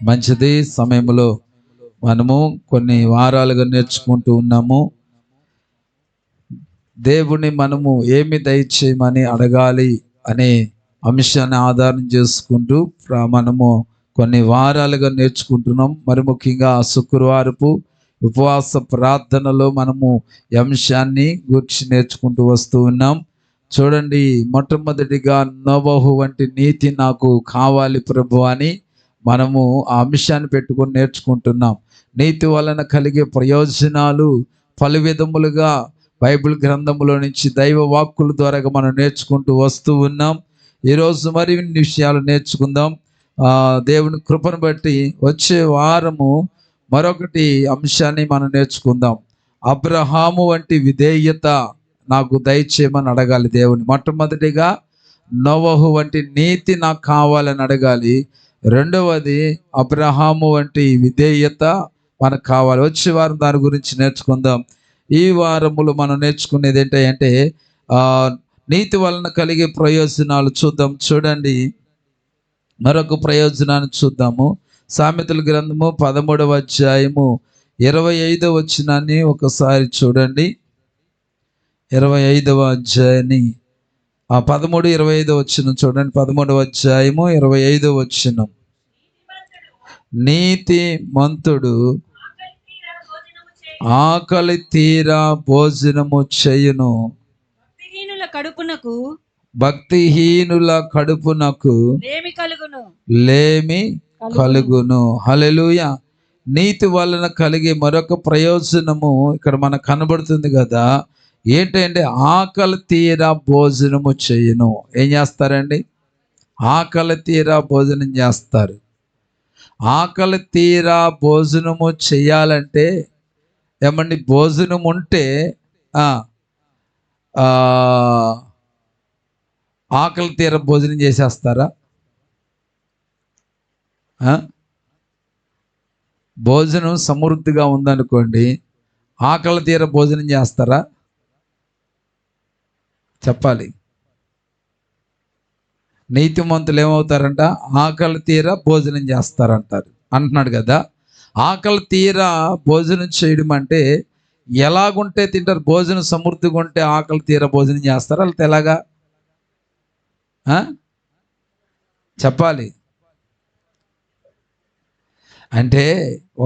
మంచిది. సమయంలో మనము కొన్ని వారాలుగా నేర్చుకుంటూ ఉన్నాము. దేవుని మనము ఏమి దయచేయమని అడగాలి అనే అంశాన్ని ఆధారం చేసుకుంటూ మనము కొన్ని వారాలుగా నేర్చుకుంటున్నాం. మరి ముఖ్యంగా శుక్రవారపు ఉపవాస ప్రార్థనలో మనము ఈ అంశాన్ని గురించి నేర్చుకుంటూ వస్తూ ఉన్నాం. చూడండి, మొట్టమొదటిగా నోవహు వంటి నీతి నాకు కావాలి ప్రభు అని మనము ఆ అంశాన్ని పెట్టుకొని నేర్చుకుంటున్నాం. నీతి వలన కలిగే ప్రయోజనాలు పలు విధములుగా బైబిల్ గ్రంథంలో నుంచి దైవ వాక్కుల ద్వారా మనం నేర్చుకుంటూ వస్తూ ఉన్నాం. ఈరోజు మరిన్ని విషయాలు నేర్చుకుందాం. దేవుని కృపను బట్టి వచ్చే వారము మరొకటి అంశాన్ని మనం నేర్చుకుందాం. అబ్రహాము వంటి విధేయత నాకు దయచేయమని అడగాలి దేవుని. మొట్టమొదటిగా నోవహు వంటి నీతి నాకు కావాలని అడగాలి. రెండవది అబ్రహాము వంటి విధేయత మనకు కావాలి. వచ్చే వారం దాని గురించి నేర్చుకుందాం. ఈ వారములు మనం నేర్చుకునేది ఏంటంటే నీతి వలన కలిగే ప్రయోజనాలు చూద్దాం. చూడండి, మరొక ప్రయోజనాన్ని చూద్దాము. సామెతల గ్రంథము 13వ అధ్యాయము 25వ వచనాన్ని ఒకసారి చూడండి. 25వ అధ్యాయాన్ని 13, 25 వచనం చూడండి. 13వ అధ్యాయము 25వ వచనం. నీతి మంతుడు ఆకలి తీరా భోజనము చేయును, భక్తిహీనుల కడుపునకు లేమి కలుగును. హల్లెలూయా. నీతి వలన కలిగే మరొక ప్రయోజనము ఇక్కడ మనకు కనబడుతుంది కదా. ఏంటంటే ఆకలి తీరా భోజనము చేయును. ఏం చేస్తారండి? ఆకలి తీరా భోజనం చేస్తారు. ఆకలి తీరా భోజనము చేయాలంటే ఏమండి, భోజనం ఉంటే ఆకలి తీర భోజనం చేసేస్తారా? భోజనం సమృద్ధిగా ఉందనుకోండి, ఆకలి తీర భోజనం చేస్తారా? చెప్పాలి. నీతిమంతులు ఏమవుతారంట? ఆకలి తీర భోజనం చేస్తారంటారు అంటున్నాడు కదా. ఆకలి తీరా భోజనం చేయడం అంటే ఎలాగుంటే తింటారు? భోజనం సమృద్ధిగా ఉంటే ఆకలి తీర భోజనం చేస్తారు. వాళ్ళతో ఎలాగా చెప్పాలి. అంటే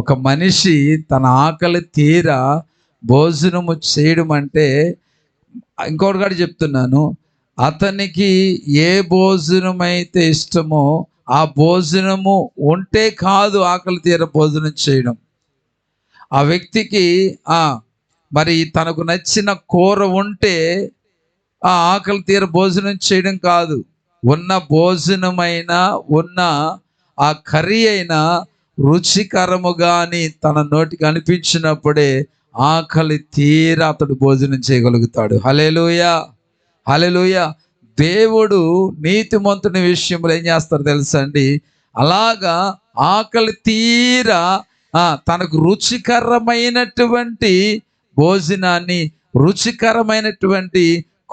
ఒక మనిషి తన ఆకలి తీర భోజనము చేయడం అంటే, ఇంకొకటి కూడా చెప్తున్నాను, అతనికి ఏ భోజనం అయితే ఇష్టమో ఆ భోజనము ఉంటే కాదు ఆకలి తీర భోజనం చేయడం. ఆ వ్యక్తికి మరి తనకు నచ్చిన కూర ఉంటే ఆ ఆకలి తీర భోజనం చేయడం కాదు. ఉన్న భోజనమైనా ఉన్న ఆ కర్రీ అయినా రుచికరముగా అని తన నోటికి అనిపించినప్పుడే ఆకలి తీర అతడు భోజనం చేయగలుగుతాడు. హల్లెలూయా, హల్లెలూయా. దేవుడు నీతిమంతుని విషయంలో ఏం చేస్తారు తెలుసా అండి? అలాగా ఆకలి తీర తనకు రుచికరమైనటువంటి భోజనాన్ని, రుచికరమైనటువంటి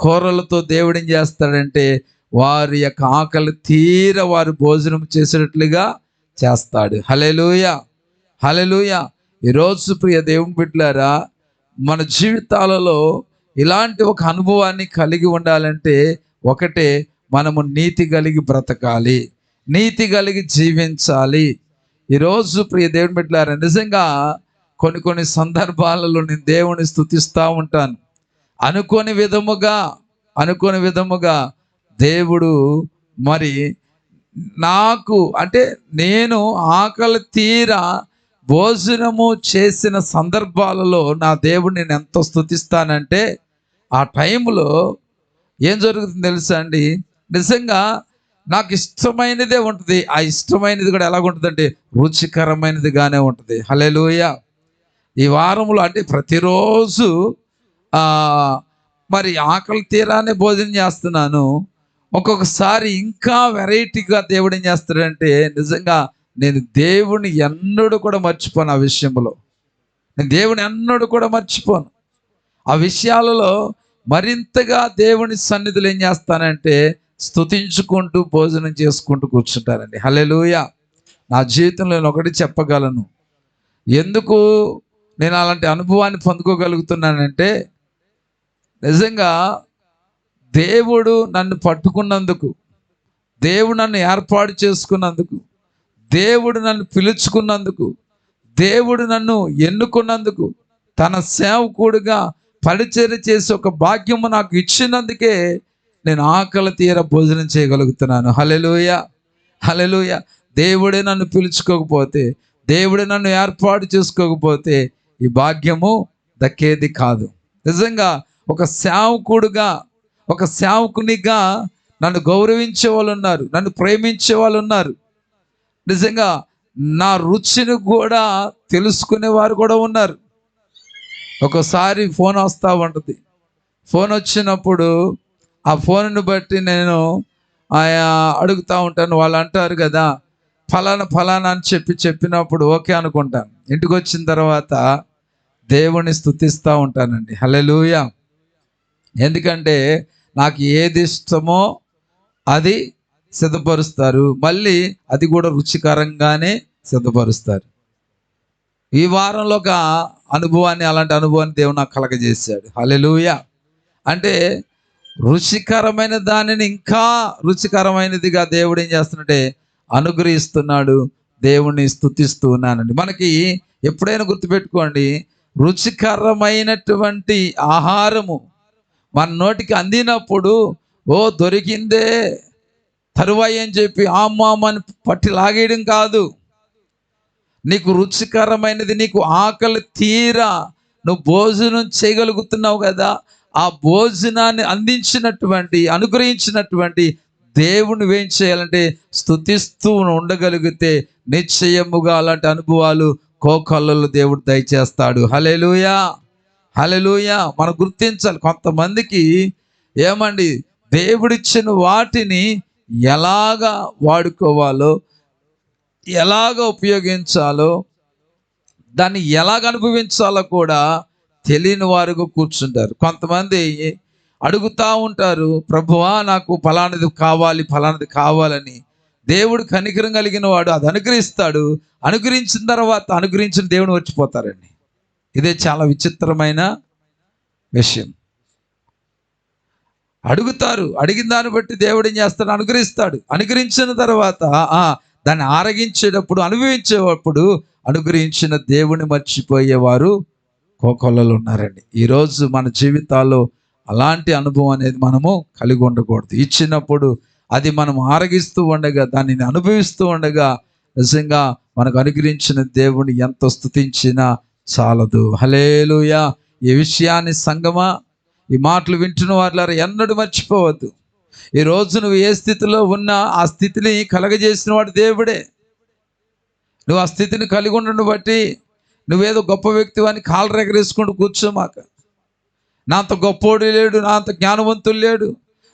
కూరలతో దేవుడు ఏం చేస్తాడంటే వారి యొక్క ఆకలి తీర వారు భోజనం చేసేటట్లుగా చేస్తాడు. హల్లెలూయా, హల్లెలూయా. ఈరోజు ప్రియ దేవుని బిడ్డలారా, మన జీవితాలలో ఇలాంటి ఒక అనుభవాన్ని కలిగి ఉండాలంటే ఒకటే, మనము నీతి కలిగి బ్రతకాలి, నీతి కలిగి జీవించాలి. ఈరోజు ప్రియ దేవుని బిడ్డలారా, నిజంగా కొన్ని సందర్భాలలో నేను దేవుని స్తుతిస్తూ ఉంటాను. అనుకోని విధముగా దేవుడు మరి నాకు అంటే నేను ఆకలి తీరా భోజనము చేసిన సందర్భాలలో నా దేవుడిని నేను ఎంతో స్తుతిస్తానంటే ఆ టైంలో ఏం జరుగుతుంది తెలుసా అండి? నిజంగా నాకు ఇష్టమైనదే ఉంటుంది. ఆ ఇష్టమైనది కూడా ఎలాగుంటుందంటే రుచికరమైనదిగానే ఉంటుంది. హల్లెలూయా. ఈ వారంలో అంటే ప్రతిరోజు మరి ఆకలి తీరానే భోజనం చేస్తున్నాను. ఒక్కొక్కసారి ఇంకా వెరైటీగా దేవుడు ఏం చేస్తాడంటే, నిజంగా నేను దేవుని ఎన్నడూ కూడా మర్చిపోను. ఆ విషయంలో నేను దేవుని ఎన్నడూ కూడా మర్చిపోను. ఆ విషయాలలో మరింతగా దేవుని సన్నిధిలో ఏం చేస్తానంటే స్తుతించుకుంటూ భోజనం చేసుకుంటూ కూర్చుంటానండి. హల్లెలూయా. నా జీవితంలో నేను ఒకటి చెప్పగలను. ఎందుకు నేను అలాంటి అనుభవాన్ని పొందుకోగలుగుతున్నానంటే, నిజంగా దేవుడు నన్ను పట్టుకున్నందుకు, దేవుడు నన్ను ఏర్పాటు చేసుకున్నందుకు, దేవుడు నన్ను పిలుచుకున్నందుకు, దేవుడు నన్ను ఎన్నుకున్నందుకు, తన సేవకుడిగా పరిచర్య చేసి ఒక భాగ్యము నాకు ఇచ్చినందుకే నేను ఆకలి తీర భోజనం చేయగలుగుతున్నాను. హల్లెలూయా, హల్లెలూయా. దేవుడే నన్ను పిలుచుకోకపోతే, దేవుడే నన్ను ఏర్పాటు చేసుకోకపోతే ఈ భాగ్యము దక్కేది కాదు. నిజంగా ఒక సేవకుడుగా, ఒక సేవకునిగా నన్ను గౌరవించే వాళ్ళు ఉన్నారు, నన్ను ప్రేమించే వాళ్ళు ఉన్నారు. నిజంగా నా రుచిని కూడా తెలుసుకునే వారు కూడా ఉన్నారు. ఒకసారి ఫోన్ వస్తూ ఉంటుంది. ఫోన్ వచ్చినప్పుడు ఆ ఫోన్ను బట్టి నేను అడుగుతూ ఉంటాను. వాళ్ళు అంటారు కదా, ఫలానా ఫలానా అని చెప్పినప్పుడు ఓకే అనుకుంటాను. ఇంటికి వచ్చిన తర్వాత దేవుని స్తుతిస్తూ ఉంటానండి. హల్లెలూయా. ఎందుకంటే నాకు ఏది ఇష్టమో అది సిద్ధపరుస్తారు, మళ్ళీ అది కూడా రుచికరంగానే సిద్ధపరుస్తారు. ఈ వారంలో ఒక అనుభవాన్ని, అలాంటి అనుభవాన్ని దేవుడు నాకు కలగజేశాడు. హల్లెలూయా. అంటే రుచికరమైన దానిని ఇంకా రుచికరమైనదిగా దేవుడు ఏం చేస్తున్నాడంటే అనుగ్రహిస్తున్నాడు. దేవుణ్ణి స్తుతిస్తూ ఉన్నానండి. మనకి ఎప్పుడైనా గుర్తుపెట్టుకోండి, రుచికరమైనటువంటి ఆహారము మన నోటికి అందినప్పుడు ఓ దొరికిందే తరువాయి అని చెప్పి ఆమ్మామని పట్టి లాగేయడం కాదు. నీకు రుచికరమైనది, నీకు ఆకలి తీరా నువ్వు భోజనం చేయగలుగుతున్నావు కదా, ఆ భోజనాన్ని అందించినటువంటి, అనుగ్రహించినటువంటి దేవుని ఏం చేయాలంటే స్తుతిస్తూ ఉండగలిగితే నిశ్చయముగా అలాంటి అనుభవాలు కోకొల్లలు దేవుడు దయచేస్తాడు. హల్లెలూయా, హల్లెలూయా. మనం గుర్తించాలి, కొంతమందికి ఏమండి దేవుడిచ్చిన వాటిని ఎలాగా వాడుకోవాలో, ఎలాగ ఉపయోగించాలో, దాన్ని ఎలాగ అనుభవించాలో కూడా తెలియని వారుగా కూర్చుంటారు. కొంతమంది అడుగుతూ ఉంటారు, ప్రభువా నాకు ఫలానది కావాలి, ఫలానది కావాలని. దేవుడు కనికరం కలిగిన వాడు అది అనుగ్రహిస్తాడు. అనుగ్రహించిన తర్వాత అనుగ్రహించిన దేవుని వచ్చిపోతారండి. ఇదే చాలా విచిత్రమైన విషయం. అడుగుతారు, అడిగిన దాన్ని బట్టి దేవుడు ఏం చేస్తాడు, అనుగ్రహిస్తాడు. అనుగ్రహించిన తర్వాత దాన్ని ఆరగించేటప్పుడు, అనుభవించేటప్పుడు అనుగ్రహించిన దేవుని మర్చిపోయేవారు కోకొల్లలు ఉన్నారండి. ఈరోజు మన జీవితాల్లో అలాంటి అనుభవం అనేది మనము కలిగి ఉండకూడదు. ఇచ్చినప్పుడు అది మనం ఆరగిస్తూ ఉండగా, దానిని అనుభవిస్తూ ఉండగా నిజంగా మనకు అనుగ్రహించిన దేవుని ఎంత స్తుతించినా చాలదు. హల్లెలూయా. ఈ విషయాన్ని సంగమా, ఈ మాటలు వింటున్న వారులారా ఎన్నడూ మర్చిపోవద్దు. ఈరోజు నువ్వు ఏ స్థితిలో ఉన్నా ఆ స్థితిని కలగజేసిన వాడు దేవుడే. నువ్వు ఆ స్థితిని కలిగి ఉండను బట్టి నువ్వేదో గొప్ప వ్యక్తి అని కాళ్ళు ఎగరేసుకుంటూ కూర్చోమాక. నా అంత గొప్పోడు లేడు, నా అంత జ్ఞానవంతులు లేడు,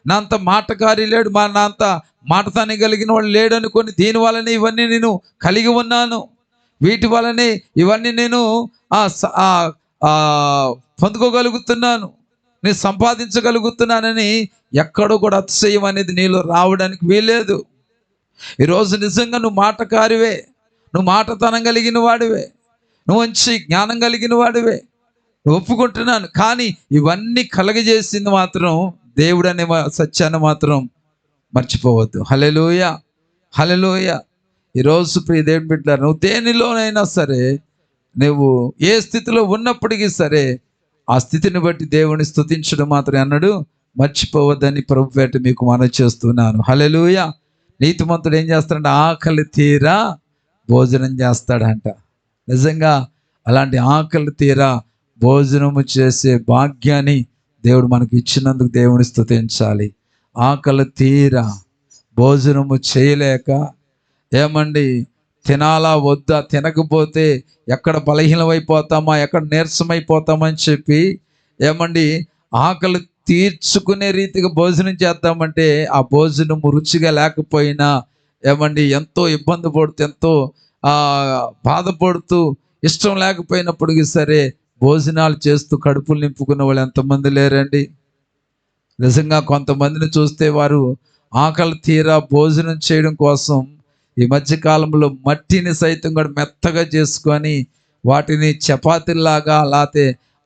నా అంత మాటకారి లేడు, నా అంత మాటతాన్ని కలిగిన వాడు లేడు అనుకొని దీని వల్లనే ఇవన్నీ నేను కలిగి ఉన్నాను, వీటి వల్లనే ఇవన్నీ నేను పొందుకోగలుగుతున్నాను, నేను సంపాదించగలుగుతున్నానని ఎక్కడో కూడా అతిశయం అనేది నీలో రావడానికి వీలేదు. ఈరోజు నిజంగా నువ్వు మాటకారివే, నువ్వు మాటతనం కలిగిన వాడివే, నువ్వు మంచి జ్ఞానం కలిగిన వాడివే, నువ్వు ఒప్పుకుంటున్నాను. కానీ ఇవన్నీ కలగజేసింది మాత్రం దేవుడు అనే సత్యాన్ని మాత్రం మర్చిపోవద్దు. హల్లెలూయా, హల్లెలూయా. ఈరోజు ప్రియ దేవుని బిడ్డలారా, నువ్వు దేనిలోనైనా సరే, నువ్వు ఏ స్థితిలో ఉన్నప్పటికీ సరే, ఆ స్థితిని బట్టి దేవుని స్తుతించడం మాత్రం అన్నాడు మర్చిపోవద్దని ప్రభుపేట మీకు మనవి చేస్తున్నాను. హల్లెలూయా. నీతిమంతుడు ఏం చేస్తాడంటే ఆకలి తీరా భోజనం చేస్తాడంట. నిజంగా అలాంటి ఆకలి తీరా భోజనము చేసే భాగ్యాన్ని దేవుడు మనకు ఇచ్చినందుకు దేవుని స్తుతించాలి. ఆకలి తీరా భోజనము చేయలేక ఏమండి తినాలా వద్దా, తినకపోతే ఎక్కడ బలహీనమైపోతామా, ఎక్కడ నీరసమైపోతామని చెప్పి ఏమండి ఆకలి తీర్చుకునే రీతిగా భోజనం చేద్దామంటే ఆ భోజనం రుచిగా లేకపోయినా ఏమండి ఎంతో ఇబ్బంది పడుతూ, ఎంతో బాధపడుతూ, ఇష్టం లేకపోయినప్పటికీ సరే భోజనాలు చేస్తూ కడుపులు నింపుకునే వాళ్ళు ఎంతమంది లేరండి. నిజంగా కొంతమందిని చూస్తే వారు ఆకలి తీరా భోజనం చేయడం కోసం ఈ మధ్య కాలంలో మట్టిని సైతం కూడా మెత్తగా చేసుకొని వాటిని చపాతీలాగా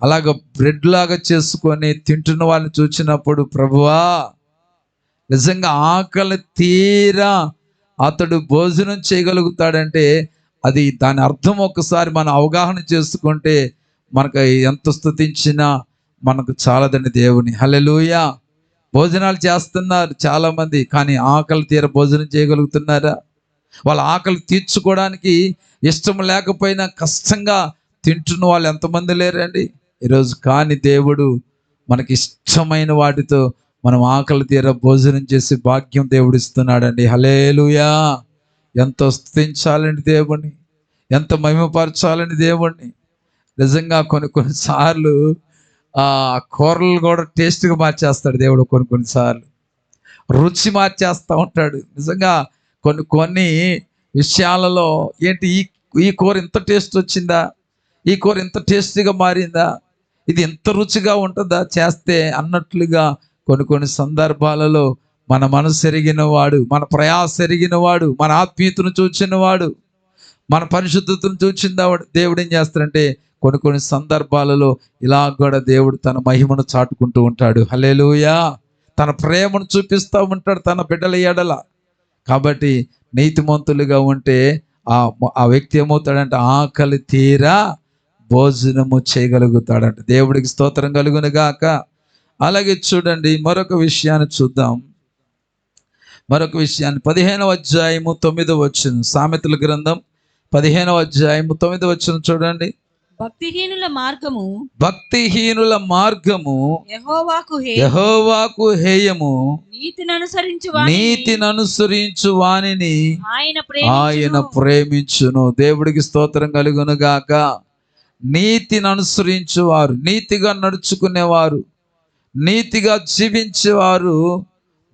అలాగ బ్రెడ్ లాగా చేసుకొని తింటున్న వాళ్ళని చూసినప్పుడు, ప్రభువా నిజంగా ఆకలి తీరా అతడు భోజనం చేయగలుగుతాడంటే అది దాని అర్థం ఒక్కసారి మనం అవగాహన చేసుకుంటే మనకు ఎంత స్తుతించినా మనకు చాలదండి దేవుని. హల్లెలూయా. భోజనాలు చేస్తున్నారు చాలామంది, కానీ ఆకలి తీర భోజనం చేయగలుగుతున్నారా? వాళ్ళ ఆకలి తీర్చుకోవడానికి ఇష్టం లేకపోయినా కష్టంగా తింటున్న వాళ్ళు ఎంతమంది లేరండి ఈరోజు. కానీ దేవుడు మనకి ఇష్టమైన వాటితో మనం ఆకలి తీర భోజనం చేసే భాగ్యం దేవుడు ఇస్తున్నాడండి. హల్లెలూయా. ఎంతో స్తుతించాలండి దేవుణ్ణి, ఎంత మహిమపరచాలండి దేవుణ్ణి. నిజంగా కొన్నిసార్లు కూరలు కూడా టేస్ట్గా మార్చేస్తాడు దేవుడు. కొన్నిసార్లు రుచి మార్చేస్తూ ఉంటాడు. నిజంగా కొన్ని విషయాలలో ఏంటి, ఈ కూర ఇంత టేస్ట్ వచ్చిందా, ఈ కూర ఇంత టేస్టీగా మారిందా, ఇది ఎంత రుచిగా ఉంటుందా చేస్తే అన్నట్లుగా కొన్ని సందర్భాలలో మన మనసు ఎరిగిన వాడు, మన ప్రయాస ఎరిగిన వాడు, మన ఆత్మీయతను చూచిన వాడు, మన పరిశుద్ధతను చూచిన దేవుడు ఏం చేస్తాడంటే కొన్ని సందర్భాలలో ఇలా కూడా దేవుడు తన మహిమను చాటుకుంటూ ఉంటాడు. హల్లెలూయా. తన ప్రేమను చూపిస్తూ ఉంటాడు తన బిడ్డల ఎడల. కాబట్టి నీతిమంతులుగా ఉంటే ఆ వ్యక్తి ఏమవుతాడంటే ఆకలి తీరా భోజనము చేయగలుగుతాడంట. దేవుడికి స్తోత్రం కలుగును గాక. అలాగే చూడండి మరొక విషయాన్ని చూద్దాం. మరొక విషయాన్ని 15వ అధ్యాయము 9వ వచనం, సామెతల గ్రంథం 15వ అధ్యాయము 9వ వచనం చూడండి. భక్తిహీనుల మార్గము యెహోవాకు హేయము, నీతిని అనుసరించు వానిని ఆయన ప్రేమించును. దేవుడికి స్తోత్రం కలుగును గాక. నీతిని అనుసరించువారు, నీతిగా నడుచుకునేవారు, నీతిగా జీవించేవారు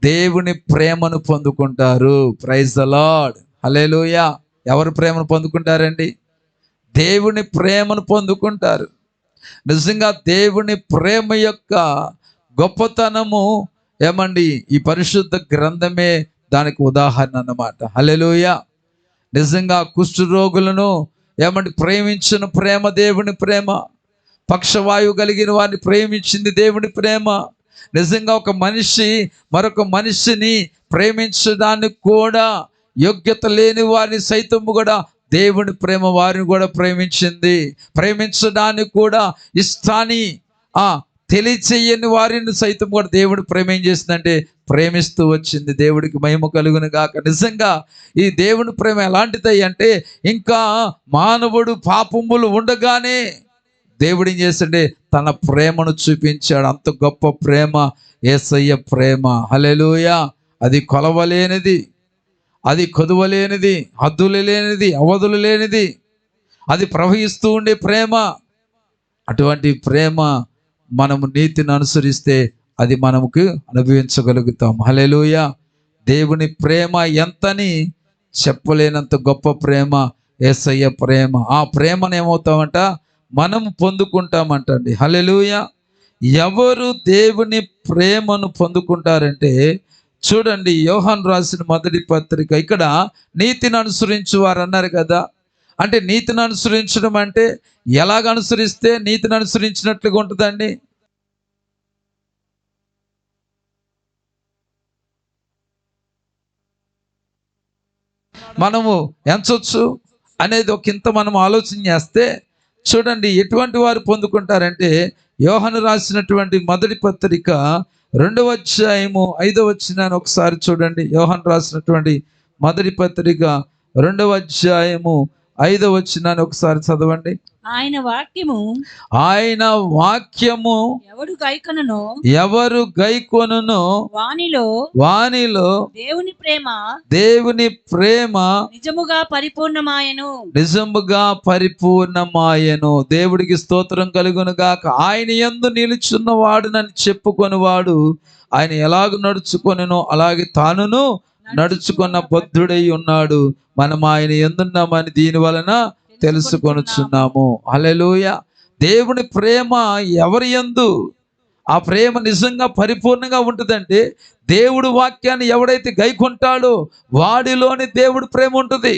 దేవుని ప్రేమను పొందుకుంటారు. Praise the Lord. హల్లెలూయా. ఎవరు ప్రేమను పొందుకుంటారండి? దేవుని ప్రేమను పొందుకుంటారు. నిజంగా దేవుని ప్రేమ యొక్క గొప్పతనము ఏమండి, ఈ పరిశుద్ధ గ్రంథమే దానికి ఉదాహరణ అన్నమాట. హల్లెలూయా. నిజంగా కుష్ఠరోగులను ఏమండి ప్రేమించిన ప్రేమ దేవుని ప్రేమ. పక్షవాయువు కలిగిన వారిని ప్రేమించింది దేవుని ప్రేమ. నిజంగా ఒక మనిషి మరొక మనిషిని ప్రేమించడానికి కూడా యోగ్యత లేని వారిని సైతం కూడా దేవుని ప్రేమ వారిని కూడా ప్రేమించింది. ప్రేమించడానికి కూడా ఇష్టాన్ని తెలియచేయని వారిని సైతం కూడా దేవుడు ప్రేమ ఏం చేసిందంటే ప్రేమిస్తూ వచ్చింది. దేవుడికి మహిమ కలుగును గాక. నిజంగా ఈ దేవుని ప్రేమ ఎలాంటిది అంటే, ఇంకా మానవుడు పాపములు ఉండగానే దేవుడు ఏం చేస్తాడే తన ప్రేమను చూపించాడు. అంత గొప్ప ప్రేమ యేసయ్య ప్రేమ. హల్లెలూయా. అది కొలవలేనిది, అది కొదువలేనిది, హద్దులు లేనిది, అవధులు లేనిది, అది ప్రవహిస్తూ ఉండే ప్రేమ. అటువంటి ప్రేమ మనము నీతిని అనుసరిస్తే అది మనముకు అనుభవించగలుగుతాం. హల్లెలూయా. దేవుని ప్రేమ ఎంతని చెప్పలేనంత గొప్ప ప్రేమ యేసయ్య ప్రేమ. ఆ ప్రేమను ఏమవుతామంట మనం పొందుకుంటామంటండి. హల్లెలూయా. ఎవరు దేవుని ప్రేమను పొందుకుంటారంటే చూడండి, యోహాను రాసిన మొదటి పత్రిక, ఇక్కడ నీతిని అనుసరించు వారు అన్నారు కదా. అంటే నీతిని అనుసరించడం అంటే ఎలాగ అనుసరిస్తే నీతిని అనుసరించినట్లుగా ఉంటుందండి? మనము ఎంచొచ్చు అనేది ఒకంత మనం ఆలోచన చేస్తే చూడండి ఎటువంటి వారు పొందుకుంటారంటే, యోహాను రాసినటువంటి మొదటి పత్రిక 2వ అధ్యాయము 5వ వచనాన్ని ఒకసారి చూడండి. యోహాను రాసినటువంటి మొదటి పత్రిక 2వ అధ్యాయము 5వ వచనాన్ని ఒకసారి చదవండి. ఆయన వాక్యము ఎవరు గైకొనునో వానిలో దేవుని ప్రేమ నిజముగా పరిపూర్ణమాయను. దేవుడికి స్తోత్రం కలుగును గాక. ఆయన యందు నిలుచున్న వాడునని చెప్పుకొని వాడు ఆయన ఎలాగ నడుచుకొనునో అలాగే తానును నడుచుకున్న బద్ధుడై ఉన్నాడు. మనం ఆయన ఎందున్నామని దీని వలన తెలుసుకొనుచున్నాము. హల్లెలూయా. దేవుని ప్రేమ ఎవరి యందు ఆ ప్రేమ నిజంగా పరిపూర్ణంగా ఉంటుందంటే దేవుడు వాక్యాన్ని ఎవడైతే గైకొంటాడో వాడిలోని దేవుడు ప్రేమ ఉంటుంది.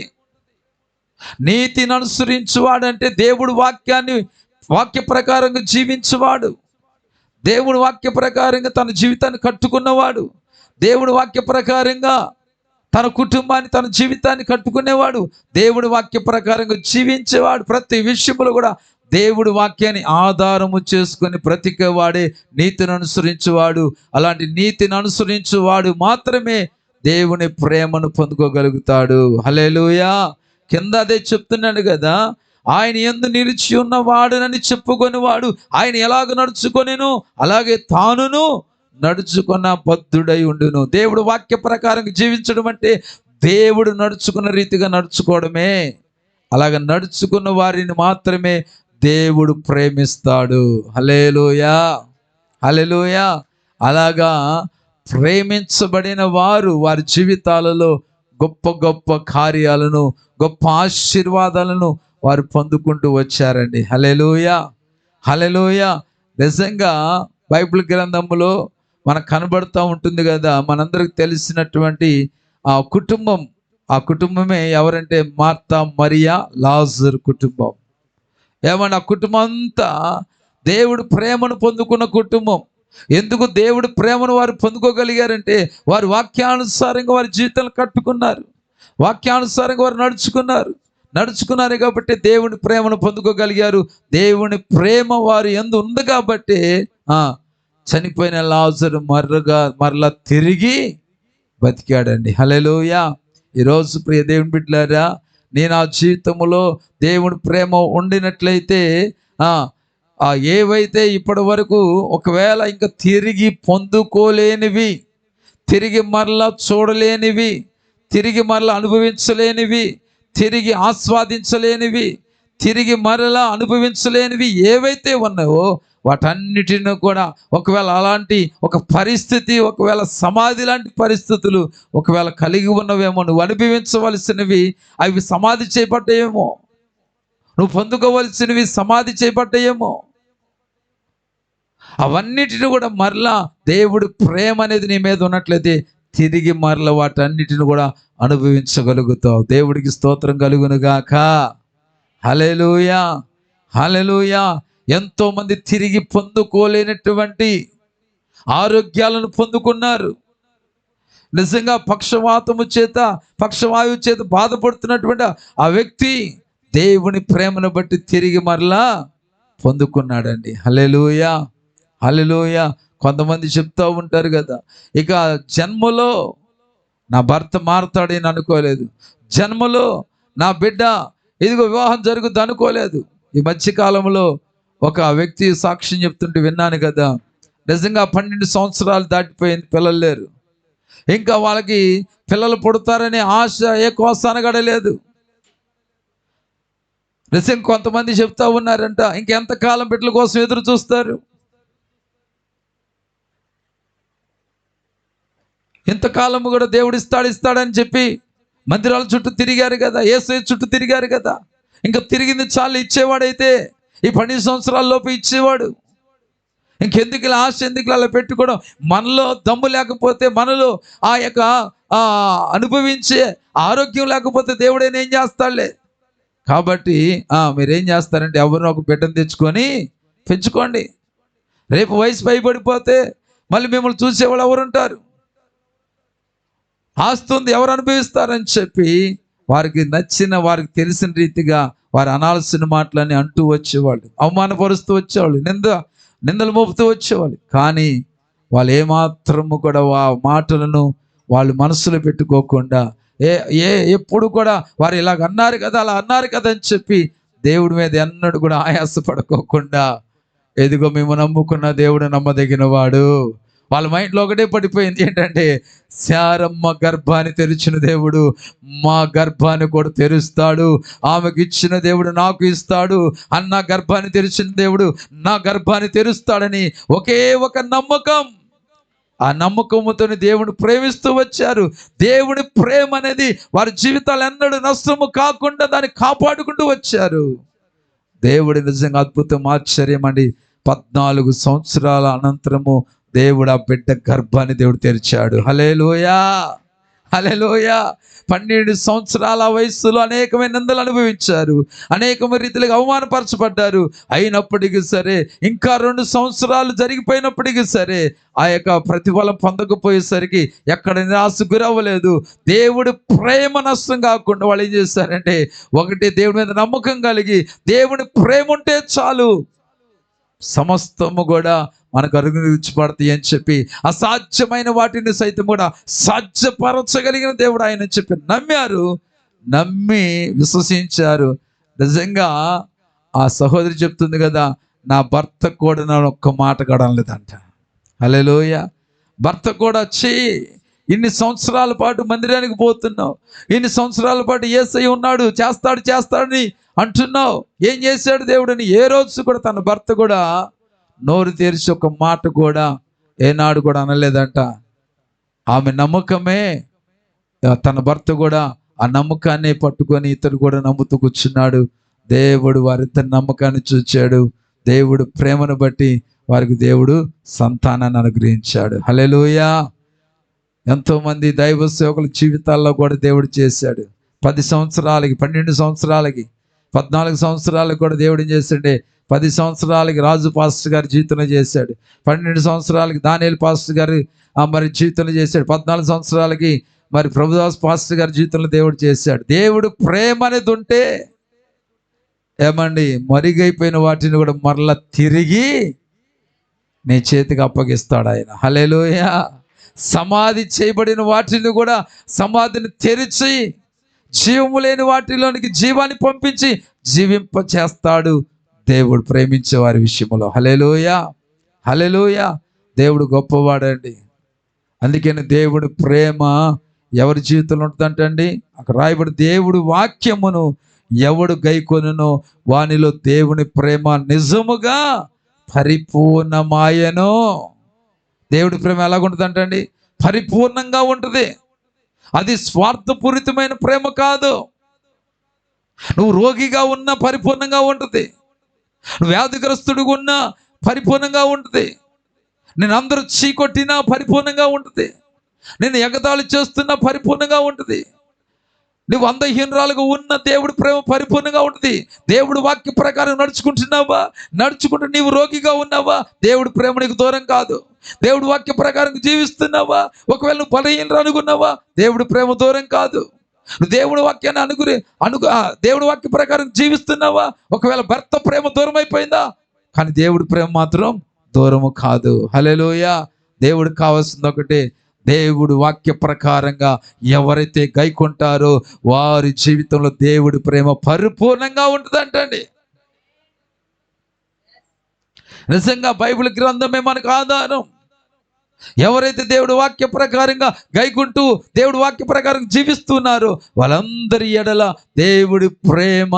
నీతిని అనుసరించువాడంటే దేవుడు వాక్య ప్రకారంగా జీవించువాడు, దేవుడు వాక్య ప్రకారంగా తన జీవితాన్ని కట్టుకున్నవాడు, దేవుడు వాక్య ప్రకారంగా తన కుటుంబాన్ని తన జీవితాన్ని కట్టుకునేవాడు, దేవుడు వాక్య ప్రకారంగా జీవించేవాడు. ప్రతి విషయంలో కూడా దేవుడు వాక్యాన్ని ఆధారము చేసుకొని బ్రతికేవాడే నీతిని అనుసరించేవాడు. అలాంటి నీతిని అనుసరించేవాడు మాత్రమే దేవుని ప్రేమను పొందుకోగలుగుతాడు. హల్లెలూయా. కింద అదే చెప్తున్నాడు కదా, ఆయన యందు నిలిచి ఉన్నవాడునని చెప్పుకొని వాడు ఆయన ఎలాగ నడుచుకొనెను అలాగే తానును నడుచుకున్న బద్ధుడై ఉండును. దేవుడు వాక్య ప్రకారం జీవించడం అంటే దేవుడు నడుచుకున్న రీతిగా నడుచుకోవడమే. అలాగ నడుచుకున్న వారిని మాత్రమే దేవుడు ప్రేమిస్తాడు. హల్లెలూయా, హల్లెలూయా. అలాగా ప్రేమించబడిన వారి జీవితాలలో గొప్ప గొప్ప కార్యాలను, గొప్ప ఆశీర్వాదాలను వారు పొందుకుంటూ వచ్చారండి. హల్లెలూయా, హల్లెలూయా. నిజంగా బైబిల్ గ్రంథంలో మనకు కనబడుతూ ఉంటుంది కదా, మనందరికి తెలిసినటువంటి ఆ కుటుంబమే ఎవరంటే మార్తా, మరియా, లాజరు కుటుంబం. ఏమన్నా ఆ కుటుంబం అంతా దేవుడు ప్రేమను పొందుకున్న కుటుంబం. ఎందుకు దేవుడు ప్రేమను వారు పొందుకోగలిగారంటే వారు వాక్యానుసారంగా వారి జీవితాలను కట్టుకున్నారు, వాక్యానుసారంగా వారు నడుచుకున్నారు కాబట్టి దేవుని ప్రేమను పొందుకోగలిగారు. దేవుని ప్రేమ వారు యందు ఉంది కాబట్టి చనిపోయిన లాజరు మరలా తిరిగి బతికాడండి. హల్లెలూయా. ఈరోజు ప్రియ దేవుని బిడ్డలారా, నేను ఆ జీవితంలో దేవుని ప్రేమ ఉండినట్లయితే ఏవైతే ఇప్పటి వరకు ఒకవేళ ఇంకా తిరిగి పొందుకోలేనివి, తిరిగి మరలా చూడలేనివి, తిరిగి మరలా అనుభవించలేనివి, తిరిగి ఆస్వాదించలేనివి, తిరిగి మరలా అనుభవించలేనివి ఏవైతే ఉన్నాయో వాటన్నిటిని కూడా ఒకవేళ అలాంటి ఒక పరిస్థితి, ఒకవేళ సమాధి లాంటి పరిస్థితులు ఒకవేళ కలిగి ఉన్నవేమో, నువ్వు అనుభవించవలసినవి అవి సమాధి చేయబడ్డాయేమో, నువ్వు పొందుకోవలసినవి సమాధి చేయబడ్డాయేమో, అవన్నిటిని కూడా మరలా దేవుడు ప్రేమ అనేది నీ మీద ఉన్నట్లయితే తిరిగి మరలా వాటన్నిటిని కూడా అనుభవించగలుగుతావు. దేవుడికి స్తోత్రం కలుగును గాక. హల్లెలూయా, హల్లెలూయా. ఎంతో మంది తిరిగి పొందుకోలేనటువంటి ఆరోగ్యాలను పొందుకున్నారు. నిజంగా పక్షవాయువు చేత బాధపడుతున్నటువంటి ఆ వ్యక్తి దేవుని ప్రేమను బట్టి తిరిగి మరలా పొందుకున్నాడండి. హల్లెలూయా, హల్లెలూయా. కొంతమంది చెప్తూ ఉంటారు కదా, ఇక జన్మలో నా భర్త మారుతాడని అనుకోలేదు, జన్మలో నా బిడ్డ ఇదిగో వివాహం జరుగుద్ది అనుకోలేదు. ఈ మధ్యకాలంలో ఒక వ్యక్తి సాక్ష్యం చెప్తుంటే విన్నాను కదా, నిజంగా 12 సంవత్సరాలు దాటిపోయింది, పిల్లలు లేరు. ఇంకా వాళ్ళకి పిల్లలు పుడతారనే ఆశ ఏ కోసానగడలేదు. నిజంగా కొంతమంది చెప్తా ఉన్నారంట, ఇంకెంతకాలం బిడ్డల కోసం ఎదురు చూస్తారు, ఇంతకాలము కూడా దేవుడు ఇస్తాడని చెప్పి మందిరాల చుట్టూ తిరిగారు కదా, యేసయ్య చుట్టూ తిరిగారు కదా. ఇంకా తిరిగింది చాలు, ఇచ్చేవాడైతే ఈ 12 సంవత్సరాల లోపు ఇచ్చేవాడు. ఇంకెందుకు ఇలా ఆశ, ఎందుకు అలా పెట్టుకోవడం? మనలో దమ్ము లేకపోతే, మనలో ఆ యొక్క అనుభవించే ఆరోగ్యం లేకపోతే దేవుడైనా ఏం చేస్తాడులే. కాబట్టి మీరేం చేస్తారంటే ఎవరినో ఒక బిడ్డను తెచ్చుకొని పెంచుకోండి. రేపు వయసు పైబడిపోతే మళ్ళీ మిమ్మల్ని చూసేవాళ్ళు ఎవరుంటారు? ఆస్తుంది ఎవరు అనుభవిస్తారని చెప్పి వారికి నచ్చిన, వారికి తెలిసిన రీతిగా వారు అనాల్సిన మాటలని అంటూ వచ్చేవాళ్ళు, అవమానపరుస్తూ వచ్చేవాళ్ళు, నిందలు మోపుతూ వచ్చేవాళ్ళు. కానీ వాళ్ళు ఏమాత్రము కూడా ఆ మాటలను వాళ్ళు మనసులో పెట్టుకోకుండా ఎప్పుడు కూడా వారు ఇలాగ అన్నారు కదా, అలా అన్నారు కదా అని చెప్పి దేవుడి మీద ఎన్నడూ కూడా ఆయాసపడుకోకుండా, ఎదుగో మేము నమ్ముకున్న దేవుడు నమ్మదగిన వాడు. వాళ్ళ మైండ్లో ఒకటే పడిపోయింది, ఏంటంటే శారమ్మ గర్భాన్ని తెరిచిన దేవుడు మా గర్భాన్ని కూడా తెరుస్తాడు, ఆమెకు ఇచ్చిన దేవుడు నాకు ఇస్తాడు, అన్న గర్భాన్ని తెరిచిన దేవుడు నా గర్భాన్ని తెరుస్తాడని ఒకే ఒక నమ్మకం. ఆ నమ్మకంతో దేవుని ప్రేమిస్తూ వచ్చారు. దేవుని ప్రేమ అనేది వారి జీవితాలు ఎన్నడూ నష్టము కాకుండా దాన్ని కాపాడుకుంటూ వచ్చారు. దేవుడి నిజంగా అద్భుతం, ఆశ్చర్యం అండి. 14 సంవత్సరాల అనంతరము దేవుడు ఆ బిడ్డ గర్భాన్ని దేవుడు తెరిచాడు. హల్లెలూయా, హల్లెలూయా. 12 సంవత్సరాల వయస్సులో అనేకమైన నిందలు అనుభవించారు, అనేకమైన రీతిలో అవమానపరచబడ్డారు. అయినప్పటికీ సరే, ఇంకా 2 సంవత్సరాలు జరిగిపోయినప్పటికీ సరే, ఆ యొక్క ప్రతిఫలం పొందకపోయేసరికి ఎక్కడ నిరాశ గురవ్వలేదు. దేవుడు ప్రేమ నష్టం కాకుండా వాళ్ళు ఏం చేశారంటే, ఒకటి దేవుడి మీద నమ్మకం కలిగి దేవుని ప్రేమ ఉంటే చాలు, సమస్తము కూడా మనకు అనుగ్రహించబడతాయి అని చెప్పి అసాధ్యమైన వాటిని సైతం కూడా సాధ్యపరచగలిగిన దేవుడు ఆయన చెప్పి నమ్మారు, నమ్మి విశ్వసించారు. నిజంగా ఆ సహోదరి చెప్తుంది కదా, నా భర్త కూడా నా ఒక్క మాట కడలేదంట. హల్లెలూయా. భర్త కూడా ఇన్ని సంవత్సరాల పాటు మందిరానికి పోతున్నావు, ఇన్ని సంవత్సరాల పాటు యేసయ్య ఉన్నాడు, చేస్తాడని అంటున్నావు, ఏం చేశాడు దేవుడని ఏ రోజు కూడా తన భర్త కూడా నోరు తెరిచి ఒక మాట కూడా ఏనాడు కూడా అనలేదంట. ఆమె నమ్మకమే, తన భర్త కూడా ఆ నమ్మకాన్ని పట్టుకొని ఇతడు కూడా నమ్ముతూ కూర్చున్నాడు. దేవుడు వారిద్దరి నమ్మకాన్ని చూచాడు. దేవుడు ప్రేమను బట్టి వారికి దేవుడు సంతానాన్ని అనుగ్రహించాడు. హల్లెలూయా. ఎంతోమంది దైవ సేవకుల జీవితాల్లో కూడా దేవుడు చేశాడు. 10 సంవత్సరాలకి, 12 సంవత్సరాలకి, 14 సంవత్సరాలకు కూడా దేవుడు ఏం చేశాడే, 10 సంవత్సరాలకి రాజు పాస్టర్ గారి జీవితంలో చేశాడు. 12 సంవత్సరాలకి దానియేలు పాస్టర్ గారు మరి జీవితంలో చేశాడు. 14 సంవత్సరాలకి మరి ప్రభుదాస్ పాస్టర్ గారి జీవితంలో దేవుడు చేశాడు. దేవుడు ప్రేమ అనేది ఉంటే ఏమండి, మరిగైపోయిన వాటిని కూడా మరలా తిరిగి నీ చేతికి అప్పగిస్తాడు ఆయన. హల్లెలూయా. సమాధి చేయబడిన వాటిని కూడా సమాధిని తెరిచి జీవము లేని వాటిలోనికి జీవాన్ని పంపించి జీవింప చేస్తాడు దేవుడు ప్రేమించే వారి విషయంలో. హల్లెలూయా, హల్లెలూయా. దేవుడు గొప్పవాడండి. అందుకని దేవుడు ప్రేమ ఎవరి జీవితంలో ఉంటుందంటండి, అక్కడ రాయబడి దేవుడు వాక్యమును ఎవడు గైకొనునో వానిలో దేవుని ప్రేమ నిజముగా పరిపూర్ణమాయను. దేవుడి ప్రేమ ఎలాగుంటుందంటండి, పరిపూర్ణంగా ఉంటుంది. అది స్వార్థపూరితమైన ప్రేమ కాదు. నువ్వు రోగిగా ఉన్నా పరిపూర్ణంగా ఉంటుంది, నువ్వు వ్యాధిగ్రస్తుడిగా ఉన్నా పరిపూర్ణంగా ఉంటుంది, నేను అందరూ చీకొట్టినా పరిపూర్ణంగా ఉంటుంది, నేను ఎగతాళి చేస్తున్నా పరిపూర్ణంగా ఉంటుంది, నువ్వు అందహీనరాలుగా ఉన్న దేవుడి ప్రేమ పరిపూర్ణంగా ఉంటుంది. దేవుడు వాక్య ప్రకారం నడుచుకుంటున్నావా, నడుచుకుంటూ నీవు రోగిగా ఉన్నావా, దేవుడి ప్రేమ నీకు దూరం కాదు. దేవుడు వాక్య ప్రకారం జీవిస్తున్నావా, ఒకవేళ నువ్వు బలహీనరాలుగున్నావా, దేవుడి ప్రేమ దూరం కాదు. నువ్వు దేవుడి వాక్యాన్ని దేవుడి వాక్య ప్రకారం జీవిస్తున్నావా, ఒకవేళ భర్త ప్రేమ దూరం అయిపోయిందా, కానీ దేవుడి ప్రేమ మాత్రం దూరము కాదు. హల్లెలూయా. దేవుడికి కావాల్సింది ఒకటే, దేవుడు వాక్య ప్రకారంగా ఎవరైతే గైకొంటారో వారి జీవితంలో దేవుడి ప్రేమ పరిపూర్ణంగా ఉంటుందంటండి. నిజంగా బైబిల్ గ్రంథమే మనకు ఆధారం. ఎవరైతే దేవుడు వాక్య ప్రకారంగా గైకుంటూ దేవుడు వాక్య ప్రకారం జీవిస్తున్నారో వాళ్ళందరి ఎడల దేవుడి ప్రేమ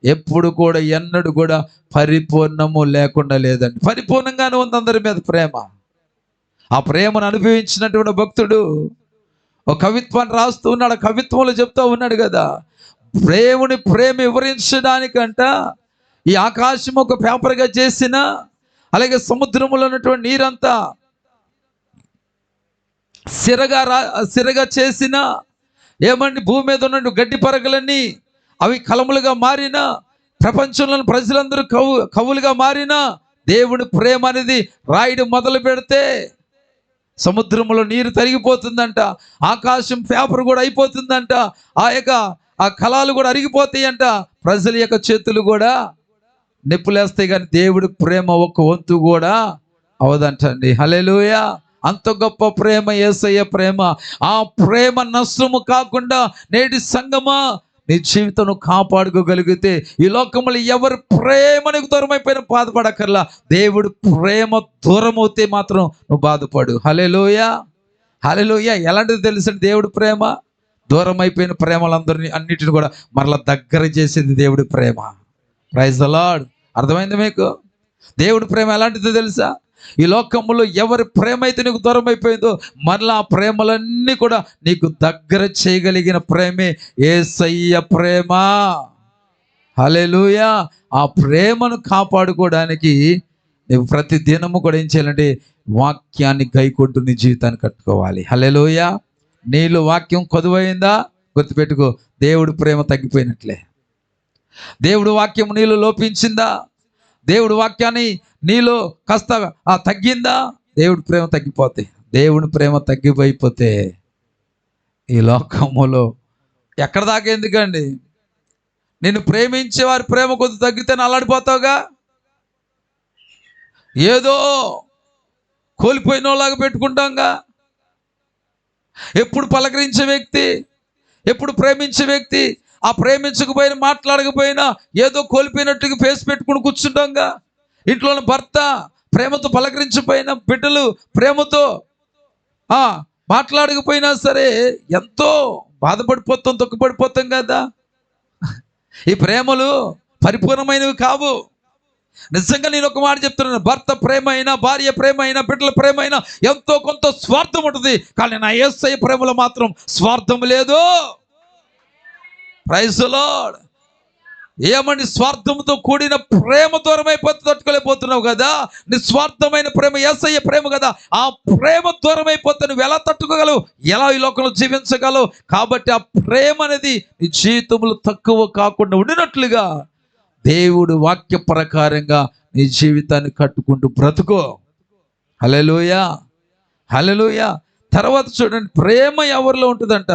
ఎప్పుడు కూడా ఎన్నడూ కూడా పరిపూర్ణము లేకుండా లేదండి. పరిపూర్ణంగానే ఉంది అందరి మీద ప్రేమ. ఆ ప్రేమను అనుభవించినటువంటి భక్తుడు ఒక కవిత్వాన్ని రాస్తూ ఉన్నాడు. ఆ కవిత్వంలో చెప్తూ ఉన్నాడు కదా, దేవుని ప్రేమ వివరించడానికంట ఈ ఆకాశం ఒక పేపర్గా చేసిన, అలాగే సముద్రంలో ఉన్నటువంటి నీరంతా సిరగా చేసిన, ఏమండి భూమి మీద ఉన్న గడ్డి పరగలన్నీ అవి కలములుగా మారిన, ప్రపంచంలోని ప్రజలందరూ కవులుగా మారిన, దేవుని ప్రేమ అనేది రాయడం మొదలు పెడితే సముద్రంలో నీరు తరిగిపోతుందంట, ఆకాశం పేపర్ కూడా అయిపోతుందంట, ఆ కళాలు కూడా అరిగిపోతాయంట, ప్రజల యొక్క చేతులు కూడా నిప్పులేస్తాయి, కానీ దేవుడి ప్రేమ ఒక్క వంతు కూడా అవదంటండి. హల్లెలూయా. అంత గొప్ప ప్రేమ యేసయ్య ప్రేమ. ఆ ప్రేమ నష్టము కాకుండా నేటి సంగమా నీ జీవితం కాపాడుకోగలిగితే ఈ లోకంలో ఎవరి ప్రేమ నీకు దూరం అయిపోయినా బాధపడక్కర్లా. దేవుడు ప్రేమ దూరం అవుతే మాత్రం నువ్వు బాధపడు. హల్లెలూయా, హల్లెలూయా. ఎలాంటిది తెలుసండి దేవుడి ప్రేమ? దూరం అయిపోయిన ప్రేమలందరినీ అన్నిటిని కూడా మరలా దగ్గర చేసేది దేవుడి ప్రేమ. Praise the lord. అర్థమైంది మీకు? దేవుడి ప్రేమ ఎలాంటిదో తెలుసా? ఈ లోకంలో ఎవరి ప్రేమ అయితే నీకు దూరం అయిపోయిందో మరలా ఆ ప్రేమలన్నీ కూడా నీకు దగ్గర చేయగలిగిన ప్రేమే యేసయ్య ప్రేమ. హల్లెలూయా. ఆ ప్రేమను కాపాడుకోవడానికి నువ్వు ప్రతి దినము కూడా ఏం చేయాలంటే వాక్యాన్ని గైకొంటూ నీ జీవితాన్ని కట్టుకోవాలి. హల్లెలూయా. నీలో వాక్యం కొదువైందా, గుర్తుపెట్టుకో, దేవుడు ప్రేమ తగ్గిపోయినట్లే. దేవుడు వాక్యం నీలో లోపించిందా, దేవుడు వాక్యాన్ని నీలో కాస్త తగ్గిందా, దేవుడి ప్రేమ తగ్గిపోతే, దేవుని ప్రేమ తగ్గిపోయిపోతే ఈ లోకములో ఎక్కడ దాకా ఎందుకండి? నిన్ను ప్రేమించే వారి ప్రేమ కొద్ది తగ్గితే అల్లాడిపోతావుగా. ఏదో కోల్పోయినోలాగా పెట్టుకుంటాంగా. ఎప్పుడు పలకరించే వ్యక్తి, ఎప్పుడు ప్రేమించే వ్యక్తి, ఆ ప్రేమించకపోయినా మాట్లాడకపోయినా ఏదో కోల్పోయినట్టుగా ఫేస్ పెట్టుకుని కూర్చుంటాంగా. ఇంట్లోని భర్త ప్రేమతో పలకరించకపోయినా, బిడ్డలు ప్రేమతో మాట్లాడకపోయినా సరే ఎంతో బాధపడిపోతాం, దుఃఖపడిపోతాం కదా. ఈ ప్రేమలు పరిపూర్ణమైనవి కావు. నిజంగా నేను ఒక మాట చెప్తున్నాను, భర్త ప్రేమ అయినా, భార్య ప్రేమ అయినా, బిడ్డల ప్రేమ అయినా ఎంతో కొంత స్వార్థం ఉంటుంది. కానీ నా యేసయ్య ప్రేమలో మాత్రం స్వార్థం లేదు. Praise the Lord. ఏమండి, స్వార్థంతో కూడిన ప్రేమ దూరం అయిపోతే తట్టుకోలేకపోతున్నావు కదా. నిస్వార్థమైన ప్రేమ యేసయ్య ప్రేమ కదా. ఆ ప్రేమ దూరం అయిపోతే నువ్వు ఎలా తట్టుకోగలవు, ఎలా ఈ లోకంలో జీవించగలవు? కాబట్టి ఆ ప్రేమ అనేది నీ జీవితంలో తక్కువ కాకుండా ఉండినట్లుగా దేవుడు వాక్య ప్రకారంగా నీ జీవితాన్ని కట్టుకుంటూ బ్రతుకో. హల్లెలూయా, హల్లెలూయా. తర్వాత చూడండి, ప్రేమ ఎవరిలో ఉంటుందంట,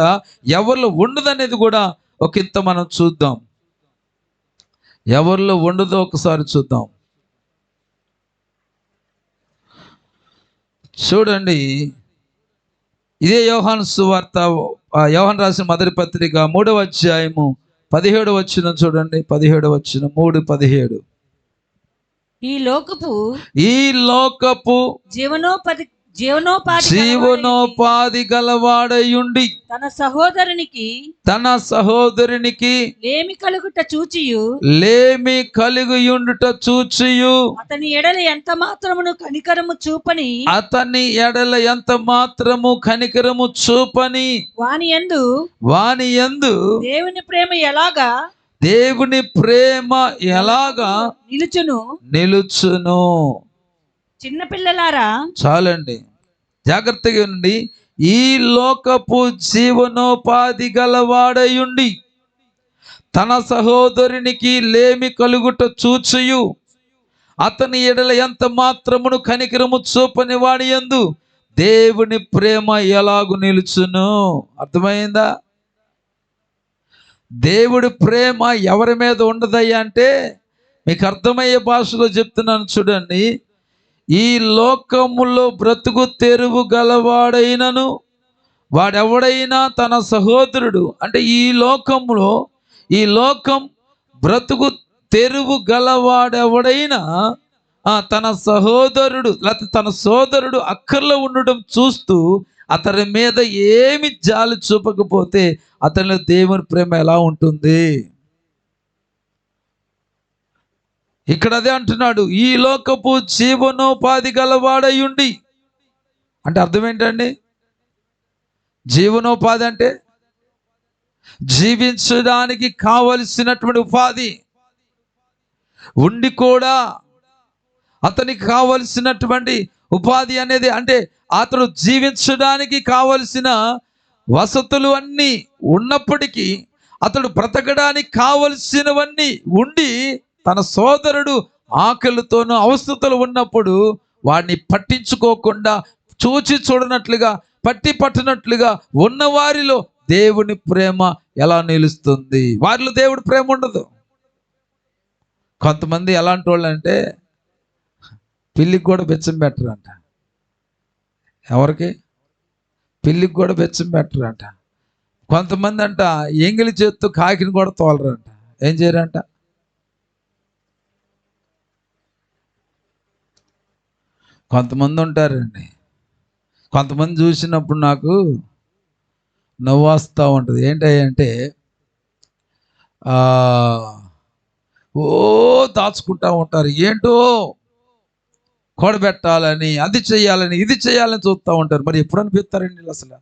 ఎవరిలో ఉండదనేది కూడా ఒకంత మనం చూద్దాం. ఎవరిలో ఉండదో ఒకసారి చూద్దాం. చూడండి, ఇదే యోహాను సువార్త, యోహాను రాసిన మొదటి పత్రిక 3వ అధ్యాయము 17వ వచనం చూడండి. 17వ వచనం, 3:17. ఈ లోకపు జీవనోపాధి గలవాడయుండి తన సహోదరునికి లేమి కలుగుయుండుట చూచియు అతని ఎడల ఎంత మాత్రము కనికరము చూపని వాని యందు దేవుని ప్రేమ ఎలాగా నిలుచును. చిన్నపిల్లలారా, చాలండి, జాగ్రత్తగా ఉండి. ఈ లోకపు జీవనోపాధి గలవాడయుండి తన సహోదరునికి లేమి కలుగుట చూచియు అతని ఎడల ఎంత మాత్రమును కనికరము చూపని వాడి యందు దేవుని ప్రేమ ఎలాగు నిలుచును. అర్థమైందా? దేవుడి ప్రేమ ఎవరి మీద ఉండదయ్యా అంటే, మీకు అర్థమయ్యే భాషలో చెప్తున్నాను చూడండి. ఈ లోకములో బ్రతుకు తెరువు గలవాడైనను వాడెవడైనా తన సహోదరుడు, అంటే ఈ లోకం బ్రతుకు తెరువు గలవాడెవడైనా తన సహోదరుడు లేకపోతే తన సోదరుడు అక్కర్లో ఉండడం చూస్తూ అతని మీద ఏమి జాలి చూపకపోతే అతనిలో దేవుని ప్రేమ ఎలా ఉంటుంది? ఇక్కడ అదే అంటున్నాడు, ఈ లోకపు జీవనోపాధి గలవాడయుండి. అంటే అర్థం ఏంటండి? జీవనోపాధి అంటే జీవించడానికి కావలసినటువంటి ఉపాధి ఉండి కూడా అతనికి కావలసినటువంటి ఉపాధి అనేది, అంటే అతడు జీవించడానికి కావలసిన వసతులు అన్నీ ఉన్నప్పటికీ అతడు బ్రతకడానికి కావలసినవన్నీ ఉండి తన సోదరుడు ఆకలితోనూ అవస్థతలు ఉన్నప్పుడు వాడిని పట్టించుకోకుండా, చూచి చూడనట్లుగా, పట్టినట్లుగా ఉన్న వారిలో దేవుని ప్రేమ ఎలా నిలుస్తుంది? వారిలో దేవుడి ప్రేమ ఉండదు. కొంతమంది ఎలాంటి వాళ్ళు అంటే పిల్లికి కూడా బెచ్చం పెట్టరంట. ఎవరికి? పిల్లికి కూడా బెచ్చం పెట్టరంట. కొంతమంది అంట ఎంగిలి చేత్తో కాకిని కూడా తోలరంట. ఏం చేయరంట? కొంతమంది ఉంటారండి. కొంతమంది చూసినప్పుడు నాకు నవ్వు వస్తూ ఉంటుంది. ఏంటంటే ఓ దాచుకుంటూ ఉంటారు. ఏంటో కూడబెట్టాలని, అది చేయాలని, ఇది చేయాలని చూస్తూ ఉంటారు. మరి ఎప్పుడు అనిపిస్తారండి అసలు?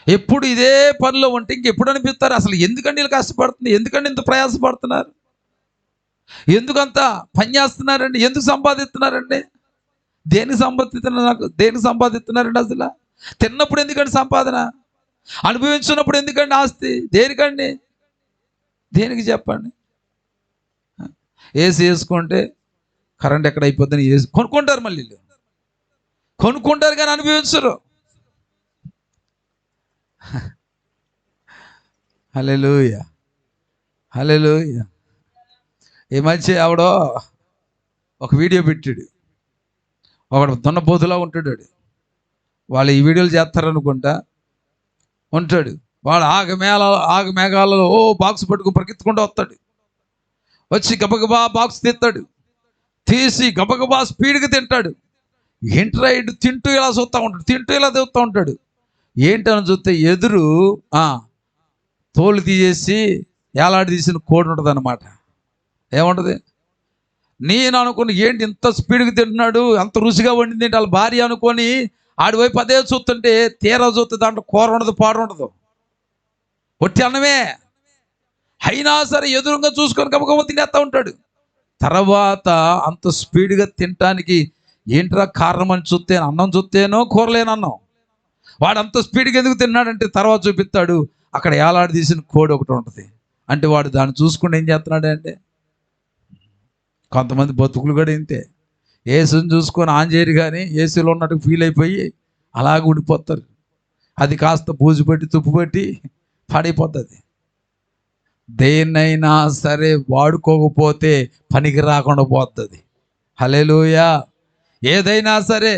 ఎప్పుడు ఇదే పనిలో ఉంటే ఇంకెప్పుడు అనిపిస్తారు? అసలు ఎందుకండి వీళ్ళు కష్టపడుతుంది? ఎందుకండి ఇంత ప్రయాసపడుతున్నారు? ఎందుకంత పని చేస్తున్నారండి? ఎందుకు సంపాదిస్తున్నారండి? దేనికి సంపాదిస్తున్నారండి అసలు? తిన్నప్పుడు ఎందుకండి సంపాదన? అనుభవించున్నప్పుడు ఎందుకండి ఆస్తి? దేనికండి? దేనికి చెప్పండి? ఏసీ వేసుకుంటే కరెంట్ ఎక్కడ అయిపోద్దని ఏసీ కొనుక్కుంటారు, మళ్ళీ వీళ్ళు కొనుక్కుంటారు కానీ అనుభవించరు. హల్లెలూయా, హల్లెలూయా. ఈ మధ్య ఆవిడో ఒక వీడియో పెట్టాడు. ఒకడు దున్నపోతులా ఉంటాడు వాడు. వాళ్ళు ఈ వీడియోలు చేస్తారనుకుంటా ఉంటాడు. వాడు ఆగ మేఘాలలో బాక్స్ పట్టుకుని పరిగెత్తుకుంటూ వస్తాడు. వచ్చి గబగబా బాక్స్ తీస్తాడు. తీసి గబగబా స్పీడ్గా తింటాడు. ఏంట్రా ఇటు తింటూ ఇలా చూస్తూ ఉంటాడు, తింటూ ఇలా చూస్తూ ఉంటాడు. ఏంటని చూస్తే ఎదురు తోలు తీసేసి ఏలాడి తీసిన కోడి ఉంటుంది అన్నమాట. ఏముంటుంది? నేను అనుకుని ఏంటి ఇంత స్పీడ్గా తింటున్నాడు, అంత రుచిగా వండింది ఏంటి వాళ్ళ భార్య అనుకొని ఆడి వైపు అదే చూస్తుంటే తీరా చూస్తే దాంట్లో కూర ఉండదు, పాడు ఉండదు, ఒట్టి అన్నమే. అయినా సరే ఎదురుగా చూసుకొని గబగబ తినేస్తూ ఉంటాడు. తర్వాత అంత స్పీడ్గా తినటానికి ఏంట్రా కారణం అని చూస్తే అన్నం చూస్తేనో కూరలేనన్నం. వాడు అంత స్పీడ్గా ఎందుకు తిన్నాడంటే తర్వాత చూపిస్తాడు, అక్కడ ఏలాడి తీసిన కోడి ఒకటి ఉంటుంది. అంటే వాడు దాన్ని చూసుకుంటూ ఏం చేస్తున్నాడు అంటే, కొంతమంది బతుకులు కూడా ఇంతే. ఏసుని చూసుకొని ఆన్ చేయరు కానీ ఏసీలో ఉన్నట్టు ఫీల్ అయిపోయి అలాగ ఉండిపోతారు. అది కాస్త బూజు పెట్టి తుప్పు పెట్టి పాడైపోతుంది. దేన్నైనా సరే వాడుకోకపోతే పనికి రాకుండా పోతుంది. హల్లెలూయా. ఏదైనా సరే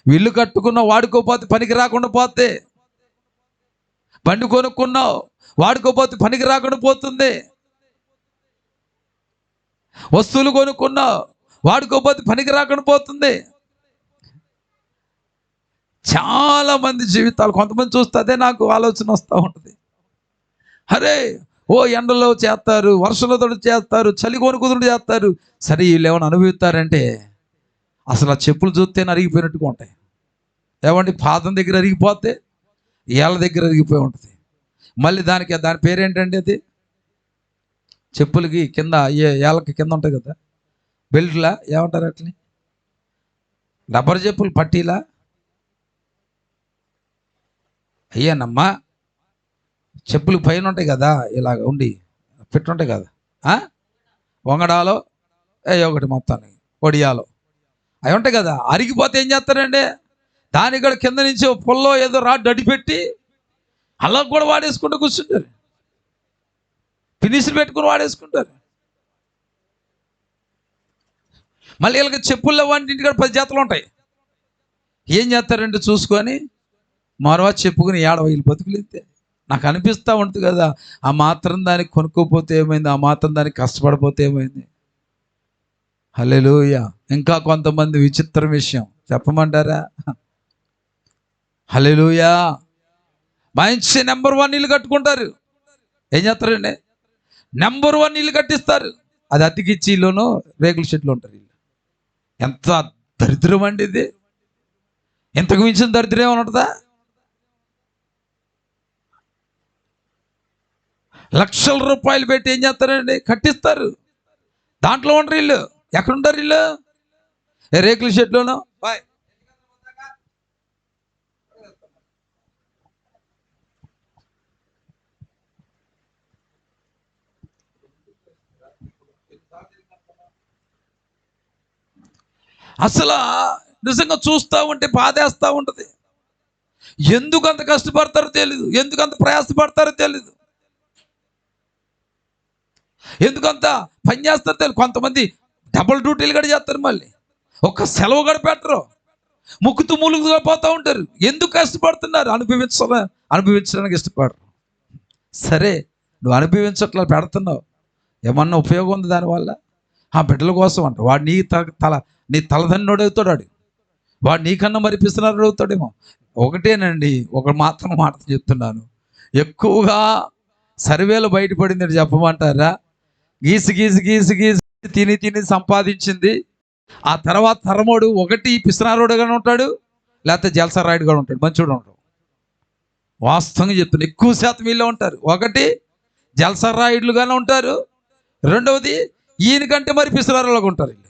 ఇల్లు కట్టుకున్నావు వాడుకోపోతే పనికి రాకుండా పోతే, బండి కొనుక్కున్నావు వాడుకోపోతే పనికి రాకుండా పోతుంది, వస్తువులు కొనుక్కున్నావు వాడుకోపోతే పనికి రాకుండా పోతుంది. చాలా మంది జీవితాలు, కొంతమంది చూస్తే అదే నాకు ఆలోచన వస్తూ ఉంటుంది. అరే ఎండలో చేస్తారు, వర్షంలో చేస్తారు, చలి కొనుక్కుదుడు చేస్తారు. సరే వీళ్ళు ఏమైనా అనుభవిస్తారంటే అసలు ఆ చెప్పులు చూస్తేనే అరిగిపోయినట్టుగా ఉంటాయి. ఏమంటే పాదం దగ్గర అరిగిపోతే ఏళ్ళ దగ్గర అరిగిపోయి ఉంటుంది. మళ్ళీ దాని పేరేంటంటే అది చెప్పులకి కింద ఏళ్ళకి కింద ఉంటాయి కదా, బెల్ట్లా ఏమంటారు అట్లని, రబ్బర్ చెప్పులు పట్టీలా అయ్యానమ్మా. చెప్పులు పైన ఉంటాయి కదా, ఇలాగ ఉండి పెట్టుంటాయి కదా, వంగడాలో ఒకటి మొత్తానికి ఒడియాలో అవి ఉంటాయి కదా. అరిగిపోతే ఏం చేస్తారండి, దాని కూడా కింద నుంచి పుల్లో ఏదో రాడ్డు అడిపెట్టి అలా కూడా వాడేసుకుంటూ కూర్చుంటారు, ఫినిష్లు పెట్టుకుని వాడేసుకుంటారు. మళ్ళీ వీళ్ళకి చెప్పుల్లో వాటి కూడా 10 జతలు ఉంటాయి. ఏం చేస్తారంటే చూసుకొని మరో చెప్పుకుని వీళ్ళు బతుకులితే. నాకు అనిపిస్తూ ఉంటుంది కదా, ఆ మాత్రం దానికి కొనుక్కోపోతే ఏమైంది, ఆ మాత్రం దానికి కష్టపడిపోతే ఏమైంది. హల్లెలూయా. ఇంకా కొంతమంది విచిత్రం విషయం చెప్పమంటారా? హల్లెలూయా. మంచి నెంబర్ 1 ఇల్లు కట్టుకుంటారు. ఏం చేస్తారండి, నెంబర్ 1 ఇల్లు కట్టిస్తారు. అది అతికిచ్చి ఇల్లును రేకుల షెడ్లో ఉంటారు. ఇల్లు ఎంత దరిద్రం అండి ఇది. ఇంతకు మించిన దరిద్రం ఏమైనా ఉంటుందా? లక్షల రూపాయలు పెట్టి ఏం చేస్తారండి, కట్టిస్తారు. దాంట్లో ఉండరు ఇల్లు. ఎక్కడుంటారు ఇల్లు? రేకుల షెడ్లోనూ. అసలు నిజంగా చూస్తూ ఉంటే బాధేస్తూ ఉంటుంది. ఎందుకు అంత కష్టపడతారో తెలీదు, ఎందుకు అంత ప్రయాసపడతారో తెలీదు, ఎందుకంత పని చేస్తారో తెలియదు. కొంతమంది డబుల్ డ్యూటీలు కూడా చేస్తారు, మళ్ళీ ఒక్క సెలవు కూడా పెట్టరు, ముక్కుతూ ములుగుగా పోతూ ఉంటారు. ఎందుకు కష్టపడుతున్నారు? అనుభవించడానికి ఇష్టపడరు. సరే నువ్వు అనుభవించట్లా పెడుతున్నావు, ఏమన్నా ఉపయోగం ఉంది దానివల్ల? ఆ బిడ్డల కోసం అంట. వాడు నీ తలదన్నుడు అవుతాడు, వాడు నీకన్నా మరిపిస్తున్నారు అవుతాడేమో. ఒకటేనండి, ఒక మాత్రం మాట చెప్తున్నాను, ఎక్కువగా సర్వేలు బయటపడింది చెప్పమంటారా? గీసి గీసి గీసి గీసి తిని తిని సంపాదించింది. ఆ తర్వాత తరమోడు ఒకటి పిసినారోడుగానే ఉంటాడు, లేకపోతే జలసరాయుడుగా ఉంటాడు, మంచోడు ఉంటాడు. వాస్తవంగా చెప్తున్నా, ఎక్కువ శాతం వీళ్ళే ఉంటారు. ఒకటి జలసరాయుడులుగానే ఉంటారు, రెండవది ఈయనకంటే మరి పిసినారులాగా ఉంటారు వీళ్ళు.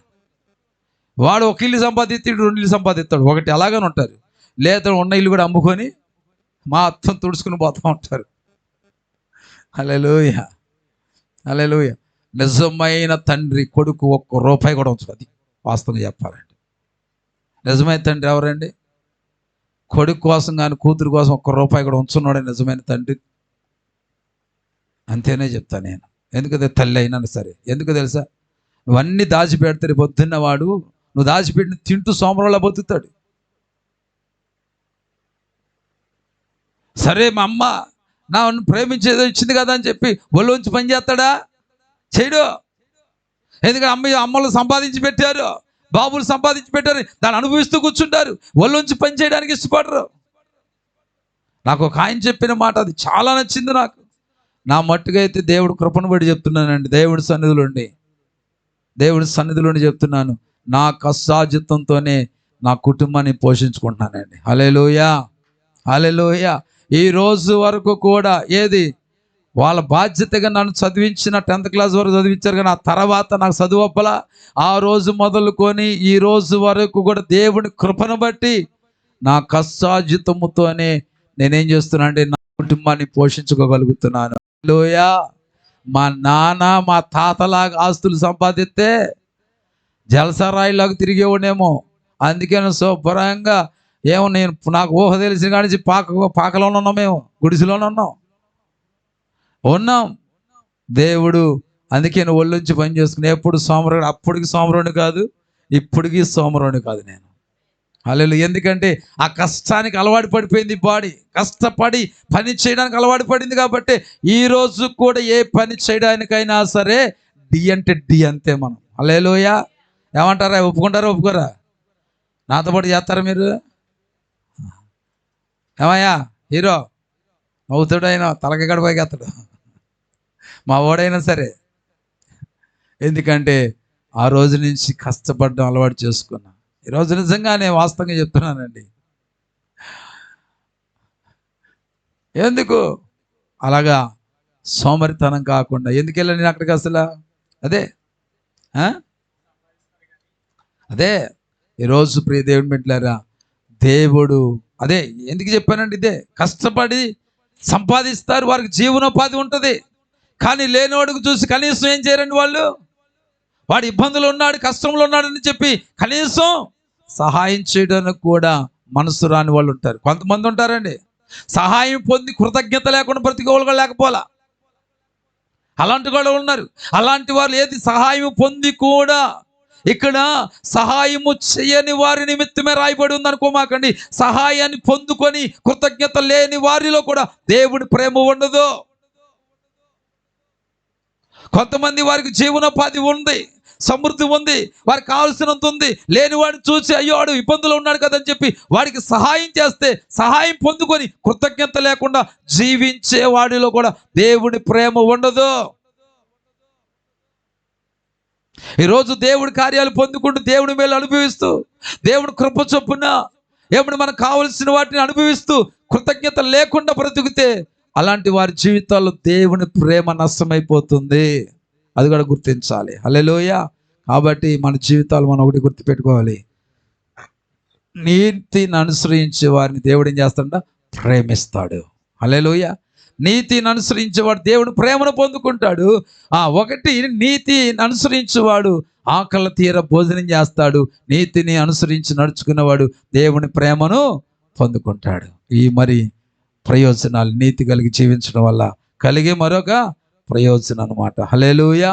వాడు ఒక ఇల్లు సంపాదిస్తాడు, 2 ఇల్లు సంపాదిస్తాడు, ఒకటి అలాగని ఉంటారు. లేదా ఉన్న ఇల్లు కూడా అమ్ముకొని మొత్తం తుడుచుకుని పోతూ ఉంటారు. హల్లెలూయా, హల్లెలూయా. నిజమైన తండ్రి కొడుకు ఒక్క రూపాయి కూడా ఉంచదు. అది వాస్తవంగా చెప్పాలండి. నిజమైన తండ్రి ఎవరండి? కొడుకు కోసం కానీ కూతురు కోసం ఒక్క రూపాయి కూడా ఉంచున్నాడే నిజమైన తండ్రి. అంతేనే చెప్తాను నేను. ఎందుకంటే తల్లి అయినా సరే. ఎందుకు తెలుసా? నువ్వన్నీ దాచిపెడితే పొద్దున్న వాడు నువ్వు దాచిపెట్టిన తింటూ సోమరంలో బతుకుతాడు. సరే మా అమ్మ నన్ను ప్రేమించేదో ఇచ్చింది కదా అని చెప్పి ఒళ్ళోంచి పని చేస్తాడా? చేయడు. ఎందుకంటే అమ్మలు సంపాదించి పెట్టారు, బాబులు సంపాదించి పెట్టారు, దాన్ని అనుభవిస్తూ కూర్చుంటారు. ఒళ్ళోంచి పని చేయడానికి ఇష్టపడరు. నాకు ఒక ఆయన చెప్పిన మాట అది చాలా నచ్చింది నాకు. నా మట్టుగా అయితే దేవుడు కృపను బట్టి చెప్తున్నానండి, దేవుడి సన్నిధిలోని చెప్తున్నాను. నా కష్టార్జితంతోనే నా కుటుంబాన్ని పోషించుకుంటున్నానండి. హల్లెలూయా, హల్లెలూయా. ఈ రోజు వరకు కూడా ఏది వాళ్ళ బాధ్యతగా నన్ను చదివించిన 10th క్లాస్ వరకు చదివించారు, కానీ ఆ తర్వాత నాకు చదువు అప్పలా. ఆ రోజు మొదలుకొని ఈ రోజు వరకు కూడా దేవుని కృపను బట్టి నా కష్టార్జితముతోనే నేనేం చేస్తున్నా అంటే నా కుటుంబాన్ని పోషించుకోగలుగుతున్నాను. హల్లెలూయా. మా నాన్న మా తాతలాగా ఆస్తులు సంపాదిస్తే జలసరాయిలాగా తిరిగేవాడేమో. అందుకని శుభ్రంగా నాకు ఊహ తెలిసిన కాడి నుంచి పాకలోనే ఉన్నాం, మేము గుడిసెలోనే ఉన్నాం. దేవుడు అందుకే నేను ఒళ్ళొంచి పని చేసుకుని ఎప్పుడు సోమరుడు, అప్పటికి సోమరుని కాదు, ఇప్పటికీ సోమరుని కాదు నేను. హల్లెలూయా. ఎందుకంటే ఆ కష్టానికి అలవాటు పడిపోయింది బాడీ. కష్టపడి పని చేయడానికి అలవాటు పడింది కాబట్టి ఈ రోజు కూడా ఏ పని చేయడానికైనా సరే డి అంటే డి అంతే మనం. హల్లెలూయా. ఏమంటారా? ఒప్పుకుంటారా ఒప్పుకోరా? నాతో పాటు చేస్తారా మీరు? ఏమయ్యా హీరో నవ్వుతాడు, ఆయన తలకగడ పైకి ఎత్తాడు, మా ఓడైనా సరే. ఎందుకంటే ఆ రోజు నుంచి కష్టపడడం అలవాటు చేసుకున్నా. ఈరోజు నిజంగా నేను వాస్తవంగా చెప్తున్నానండి. ఎందుకు అలాగా సోమరితనం కాకుండా ఎందుకు వెళ్ళాను నేను అక్కడికి అసలు? అదే ఈరోజు ప్రియ దేవుని బిడ్డలారా, దేవుడు అదే ఎందుకు చెప్పానండి, ఇదే కష్టపడి సంపాదిస్తారు, వారికి జీవనోపాధి ఉంటుంది. కానీ లేనివాడికి చూసి కనీసం ఏం చేయరండి వాళ్ళు. వాడు ఇబ్బందులు ఉన్నాడు, కష్టంలో ఉన్నాడని చెప్పి కనీసం సహాయం చేయడానికి కూడా మనసు రాని వాళ్ళు ఉంటారు. కొంతమంది ఉంటారండి, సహాయం పొంది కృతజ్ఞత లేకుండా బ్రతికోవాలి లేకపోలా, అలాంటి వాళ్ళు ఉన్నారు. అలాంటి వాళ్ళు ఏది సహాయం పొంది కూడా ఇక్కడ సహాయము చేయని వారి నిమిత్తమే రాయబడి ఉందనుకోమాకండి. సహాయాన్ని పొందుకొని కృతజ్ఞత లేని వారిలో కూడా దేవుడి ప్రేమ ఉండదు. కొంతమంది వారికి జీవనోపాధి ఉంది, సమృద్ధి ఉంది, వారికి కావాల్సినంత ఉంది. లేనివాడిని చూసి అయ్యో వాడు ఇబ్బందులు ఉన్నాడు కదని చెప్పి వాడికి సహాయం చేస్తే సహాయం పొందుకొని కృతజ్ఞత లేకుండా జీవించే వాడిలో కూడా దేవుడి ప్రేమ ఉండదు. ఈరోజు దేవుడి కార్యాలు పొందుకుంటూ దేవుడి మేలు అనుభవిస్తూ దేవుడి కృప చొప్పున ఏమిటి మనకు కావలసిన వాటిని అనుభవిస్తూ కృతజ్ఞత లేకుండా బ్రతికితే అలాంటి వారి జీవితాల్లో దేవుని ప్రేమ నష్టమైపోతుంది. అది కూడా గుర్తించాలి. హల్లెలూయా. కాబట్టి మన జీవితాలు మనం ఒకటి గుర్తుపెట్టుకోవాలి, నీతిని అనుసరించే వారిని దేవుడు ఏం చేస్తాడంట? ప్రేమిస్తాడు. హల్లెలూయా. నీతిని అనుసరించేవాడు దేవుడు ప్రేమను పొందుకుంటాడు. ఒకటి, నీతిని అనుసరించేవాడు ఆకలి తీర భోజనం చేస్తాడు. నీతిని అనుసరించి నడుచుకున్నవాడు దేవుని ప్రేమను పొందుకుంటాడు. ఈ మరి ప్రయోజనాలు నీతి కలిగి జీవించడం వల్ల కలిగే మరొక ప్రయోజనం అన్నమాట. హల్లెలూయా.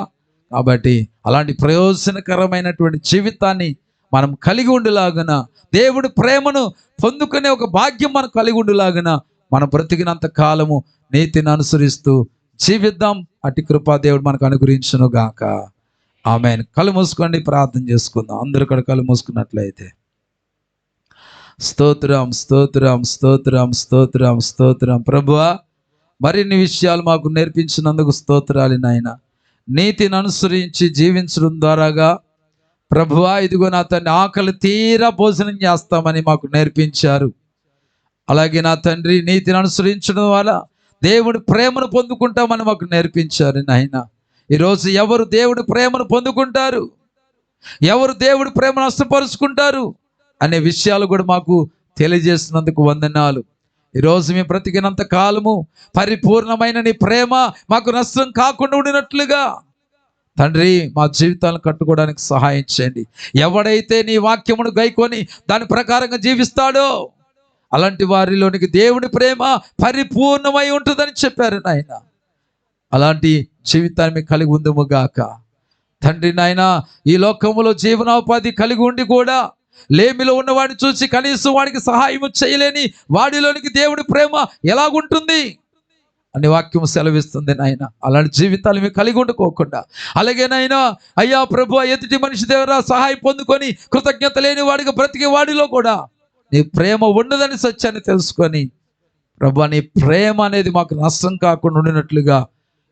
కాబట్టి అలాంటి ప్రయోజనకరమైనటువంటి జీవితాన్ని మనం కలిగి ఉండేలాగున, దేవుడి ప్రేమను పొందుకునే ఒక భాగ్యం మనం కలిగి ఉండేలాగున మనం బ్రతికినంత కాలము నీతిని అనుసరిస్తూ జీవిద్దాం. అట్టి కృపా దేవుడు మనకు అనుగ్రహించును గాక. ఆమేన్. కళ్ళు మూసుకోండి, ప్రార్థన చేసుకుందాం. అందరూ కూడా కళ్ళు మూసుకున్నట్లయితే. స్తోత్రం, స్తోత్రం, స్తోత్రం, స్తోత్రం, స్తోత్రం. ప్రభువా, మరిన్ని విషయాలు మాకు నేర్పించినందుకు స్తోత్రాలు నాయన. నీతిని అనుసరించి జీవించడం ద్వారాగా ప్రభువా, ఇదిగో నా తండ్రి ఆకలి తీరా భోజనం చేస్తామని మాకు నేర్పించారు. అలాగే నా తండ్రి నీతిని అనుసరించడం వల్ల దేవుడి ప్రేమను పొందుకుంటామని మాకు నేర్పించారు నాయన. ఈరోజు ఎవరు దేవుడి ప్రేమను పొందుకుంటారు, ఎవరు దేవుడి ప్రేమను నష్టపరుచుకుంటారు అనే విషయాలు కూడా మాకు తెలియజేసినందుకు వందనాలు. ఈరోజు మేము బ్రతికినంత కాలము పరిపూర్ణమైన నీ ప్రేమ మాకు నష్టం కాకుండా ఉండినట్లుగా తండ్రి మా జీవితాలను కట్టుకోవడానికి సహాయం చేయండి. ఎవడైతే నీ వాక్యమును గైకొని దాని ప్రకారంగా జీవిస్తాడో అలాంటి వారిలోనికి దేవుని ప్రేమ పరిపూర్ణమై ఉంటుందని చెప్పారు నాయన. అలాంటి జీవితాన్ని కలిగి ఉందము గాక తండ్రి. నాయన ఈ లోకములో జీవనోపాధి కలిగి ఉండి కూడా లేమిలో ఉన్నవాడిని చూసి కనీసం వాడికి సహాయం చేయలేని వాడిలోనికి దేవుడి ప్రేమ ఎలాగుంటుంది అని వాక్యం సెలవిస్తుంది నాయన. అలాంటి జీవితాలు మేము కలిగి ఉండుకోకుండా, అలాగే నాయన అయ్యా ప్రభు, ఎదుటి మనిషి దగ్గర సహాయం పొందుకొని కృతజ్ఞత లేని వాడిగా బ్రతికే వాడిలో కూడా నీ ప్రేమ ఉండదని సత్యాన్ని తెలుసుకొని ప్రభు నీ ప్రేమ అనేది మాకు నష్టం కాకుండా ఉండినట్లుగా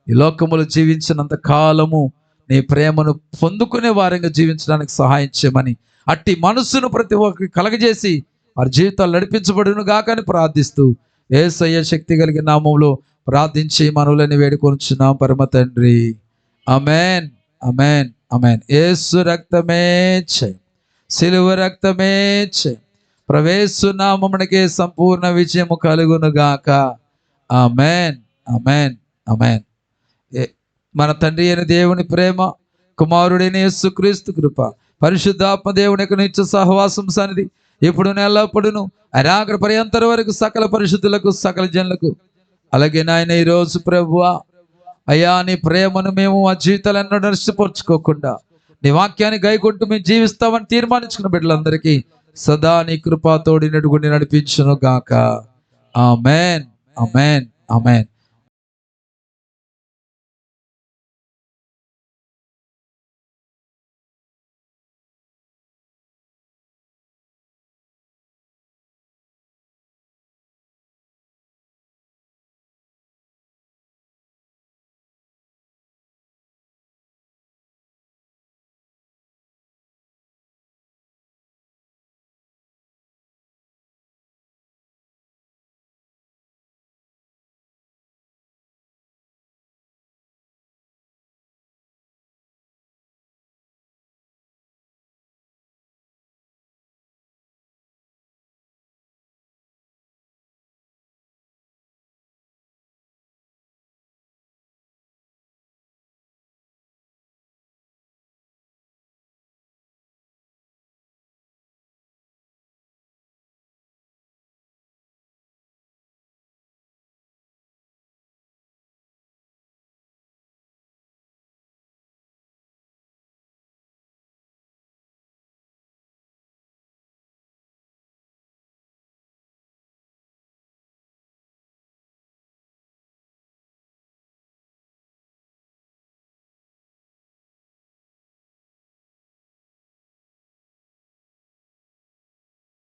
ఈ లోకములో జీవించినంత కాలము నీ ప్రేమను పొందుకునే వారంగా జీవించడానికి సహాయం చేయమని, అట్టి మనస్సును ప్రతి ఒక్కరికి కలగజేసి వారి జీవితాలు నడిపించబడును గాకని ప్రార్థిస్తూ యేసయ్య శక్తి కలిగిన నామములో ప్రార్థించి మనవులని వేడుకొనుచున్నాం పరమ తండ్రి. ఆమేన్, ఆమేన్, ఆమేన్. యేసు రక్తమే జయం, సిలువ రక్తమే జయం. ప్రవేశు నామమునకే సంపూర్ణ విజయము కలుగును గాక. ఆమేన్, ఆమేన్, ఆమేన్. మన తండ్రి అయిన దేవుని ప్రేమ, కుమారుడైన యేసుక్రీస్తు కృప, పరిశుద్ధాత్మ దేవుని యొక్క నిత్య సహవాసం సన్నిధి ఇప్పుడు ఎల్లప్పుడును అరాగ్ర పర్యంతర వరకు సకల పరిశుద్ధులకు సకల జనులకు, అలాగే నాయన ఈరోజు ప్రభువా అయ్యా నీ ప్రేమను మేము ఆ జీవితాలన్నీ నష్టపరుచుకోకుండా నీ వాక్యాన్ని గైకొంటూ మేము జీవిస్తామని తీర్మానించుకున్న బిడ్డలందరికీ సదా నీ కృపా తోడి నడుగుని నడిపించును గాక. ఆమేన్, ఆమేన్, ఆమేన్.